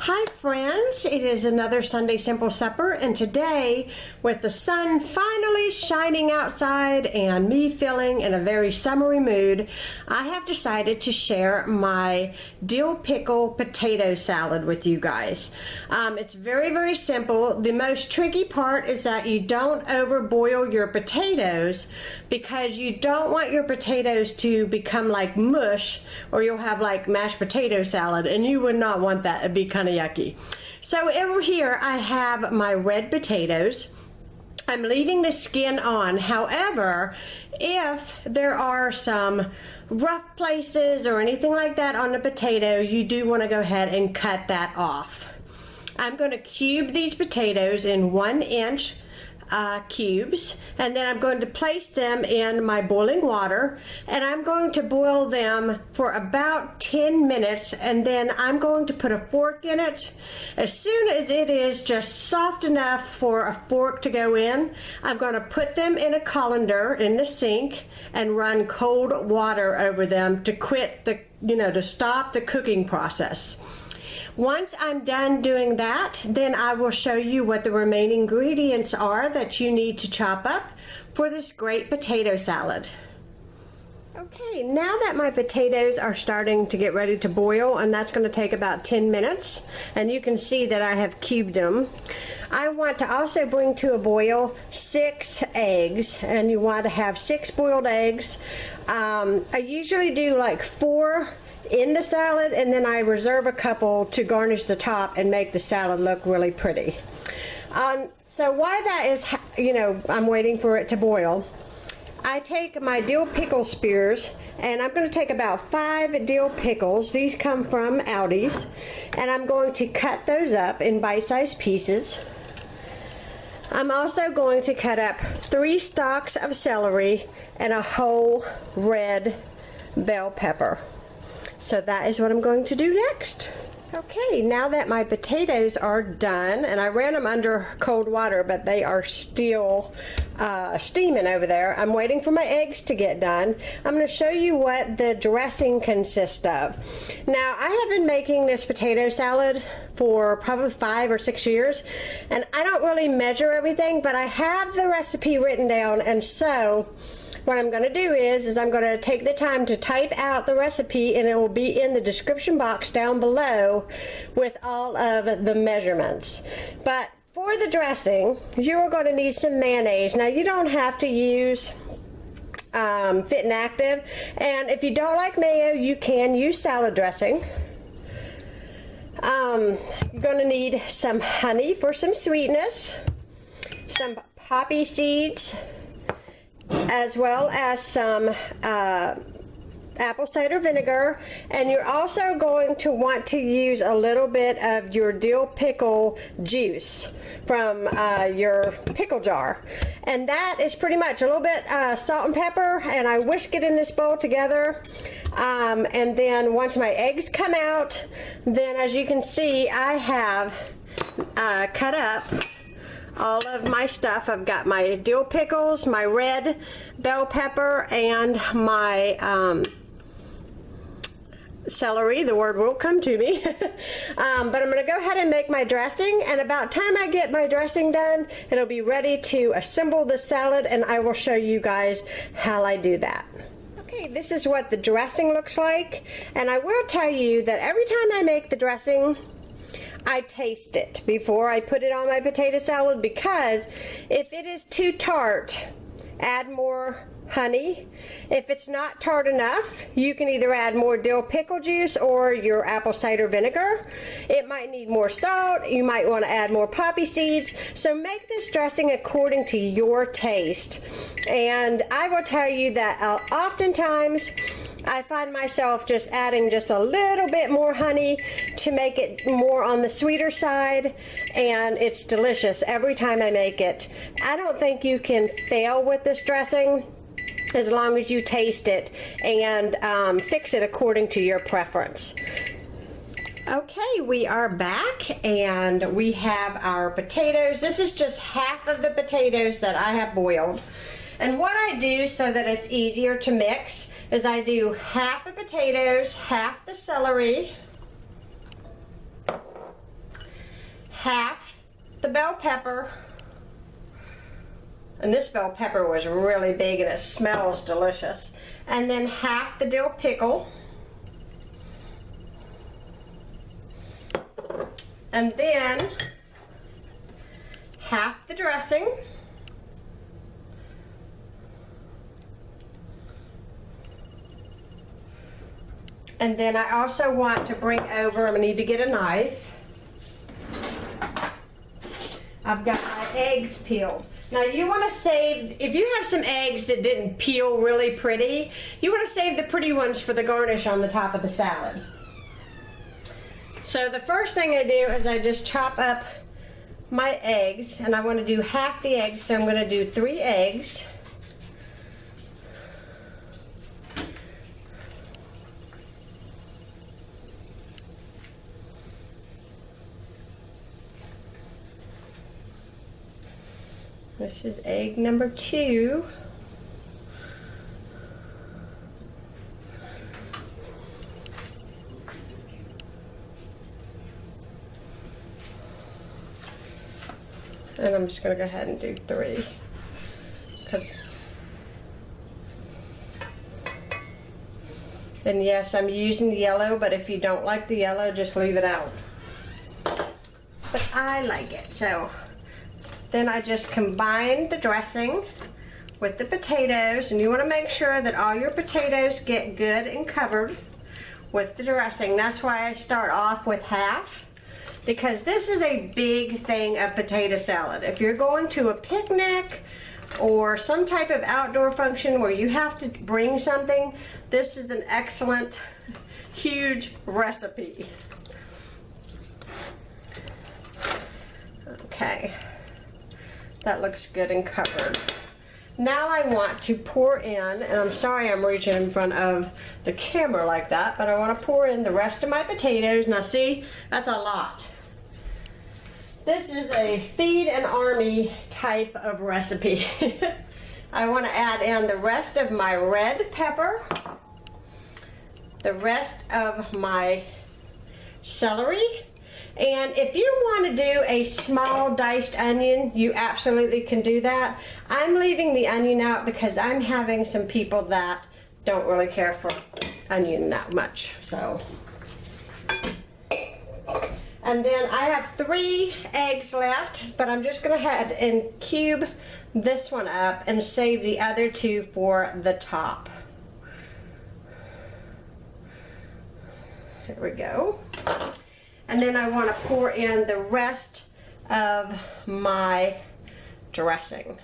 Hi friends, it is another Sunday Simple Supper, and today, with the sun finally shining outside and me feeling in a very summery mood, I have decided to share my dill pickle potato salad with you guys. It's very simple. The most tricky part is that you don't overboil your potatoes, because you don't want your potatoes to become like mush, or you'll have like mashed potato salad, and you would not want that. It'd be kind of yucky. So over here I have my red potatoes. I'm leaving the skin on. However, if there are some rough places or anything like that on the potato, you do want to go ahead and cut that off. I'm going to cube these potatoes in 1-inch cubes, and then I'm going to place them in my boiling water, and I'm going to boil them for about 10 minutes, and then I'm going to put a fork in it. As soon as it is just soft enough for a fork to go in, I'm going to put them in a colander in the sink and run cold water over them to quit the, to stop the cooking process. Once I'm done doing that, then I will show you what the remaining ingredients are that you need to chop up for this great potato salad. Okay, now that my potatoes are starting to get ready to boil, and that's going to take about 10 minutes, and you can see that I have cubed them, I want to also bring to a boil 6 eggs, and you want to have 6 boiled eggs. I usually do like 4 in the salad, and then I reserve a couple to garnish the top and make the salad look really pretty. So while that is, I'm waiting for it to boil, I take my dill pickle spears, and I'm going to take about 5 dill pickles. These come from Aldi's, and I'm going to cut those up in bite-sized pieces. I'm also going to cut up 3 stalks of celery and a whole red bell pepper. So that is what I'm going to do next. Okay, now that my potatoes are done, and I ran them under cold water, but they are still steaming over there. I'm waiting for my eggs to get done. I'm going to show you what the dressing consists of. Now, I have been making this potato salad for probably 5 or 6 years, and I don't really measure everything, but I have the recipe written down, and so what I'm going to do is I'm going to take the time to type out the recipe, and it will be in the description box down below with all of the measurements. But for the dressing, you're going to need some mayonnaise. Now, you don't have to use Fit and Active, and if you don't like mayo, you can use salad dressing. You're going to need some honey for some sweetness, some poppy seeds, as well as some apple cider vinegar, and you're also going to want to use a little bit of your dill pickle juice from your pickle jar, and that is pretty much a little bit salt and pepper, and I whisk it in this bowl together. And then once my eggs come out, then as you can see, I have cut up all of my stuff. I've got my dill pickles, my red bell pepper, and my celery. The word will come to me. But I'm going to go ahead and make my dressing, and about time I get my dressing done, it'll be ready to assemble the salad, and I will show you guys how I do that. Okay, this is what the dressing looks like, and I will tell you that every time I make the dressing, I taste it before I put it on my potato salad, because if it is too tart, add more honey. If it's not tart enough, you can either add more dill pickle juice or your apple cider vinegar. It might need more salt. You might want to add more poppy seeds. So make this dressing according to your taste. And I will tell you that oftentimes I find myself just adding just a little bit more honey to make it more on the sweeter side, and it's delicious every time I make it. I don't think you can fail with this dressing as long as you taste it and fix it according to your preference. Okay, we are back, and we have our potatoes. This is just half of the potatoes that I have boiled. And what I do so that it's easier to mix is I do half the potatoes, half the celery, half the bell pepper, and this bell pepper was really big and it smells delicious, and then half the dill pickle, and then half the dressing, and then I also want to bring over, I'm going to need to get a knife. I've got my eggs peeled. Now you want to save, if you have some eggs that didn't peel really pretty, you want to save the pretty ones for the garnish on the top of the salad. So the first thing I do is I just chop up my eggs, and I want to do half the eggs, so I'm going to do 3 eggs. This is egg number 2. And I'm just going to go ahead and do 3. And yes, I'm using the yellow, but if you don't like the yellow, just leave it out. But I like it, so. Then I just combine the dressing with the potatoes, and you want to make sure that all your potatoes get good and covered with the dressing. That's why I start off with half, because this is a big thing of potato salad. If you're going to a picnic or some type of outdoor function where you have to bring something, this is an excellent, huge recipe. Okay. That looks good and covered. Now I want to pour in, and I'm sorry I'm reaching in front of the camera like that, but I want to pour in the rest of my potatoes. Now see, that's a lot. This is a feed an army type of recipe. I want to add in the rest of my red pepper, the rest of my celery, and if you want to do a small diced onion, you absolutely can do that. I'm leaving the onion out because I'm having some people that don't really care for onion that much. So, and then I have 3 eggs left, but I'm just going to head and cube this one up and save the other 2 for the top. Here we go. And then I want to pour in the rest of my dressing.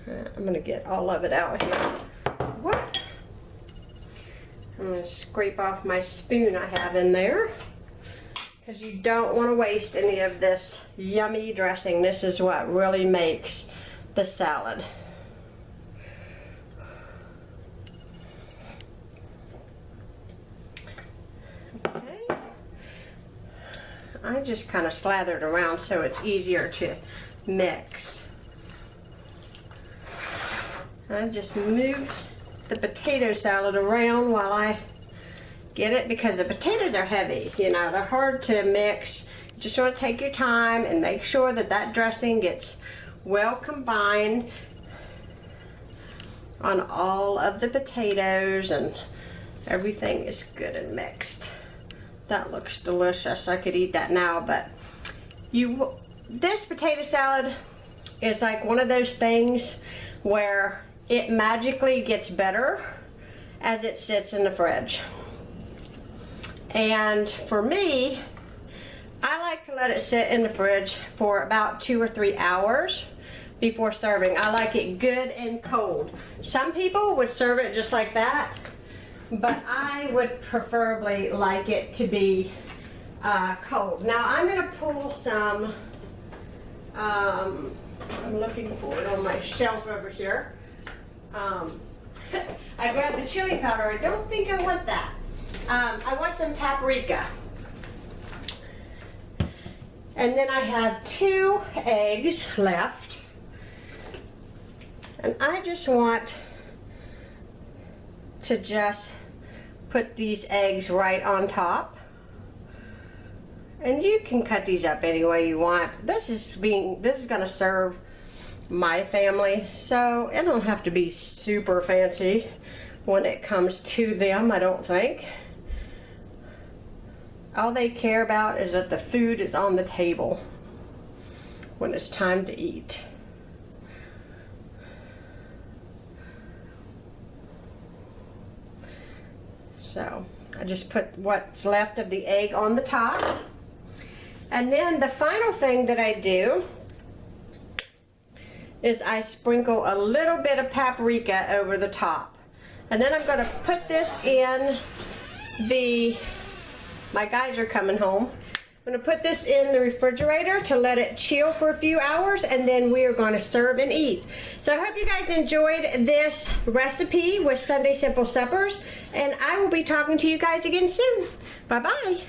I'm going to get all of it out here. What? I'm going to scrape off my spoon I have in there, because you don't want to waste any of this yummy dressing. This is what really makes the salad. I just kind of slathered around so it's easier to mix. I just move the potato salad around while I get it, because the potatoes are heavy, you know, they're hard to mix. You just want to take your time and make sure that that dressing gets well combined on all of the potatoes and everything is good and mixed. That looks delicious. I could eat that now, but this potato salad is like one of those things where it magically gets better as it sits in the fridge. And for me, I like to let it sit in the fridge for about 2 or 3 hours before serving. I like it good and cold. Some people would serve it just like that, but I would preferably like it to be cold. Now I'm going to pull some, I'm looking for it on my shelf over here. I grabbed the chili powder. I don't think I want that. I want some paprika. And then I have 2 eggs left. And I just want to just put these eggs right on top. And you can cut these up any way you want. This is gonna serve my family, so it don't have to be super fancy when it comes to them, I don't think. All they care about is that the food is on the table when it's time to eat. So I just put what's left of the egg on the top. And then the final thing that I do is I sprinkle a little bit of paprika over the top. And then I'm gonna put this in my guys are coming home. I'm gonna put this in the refrigerator to let it chill for a few hours, and then we are gonna serve and eat. So I hope you guys enjoyed this recipe with Sunday Simple Suppers, and I will be talking to you guys again soon. Bye-bye.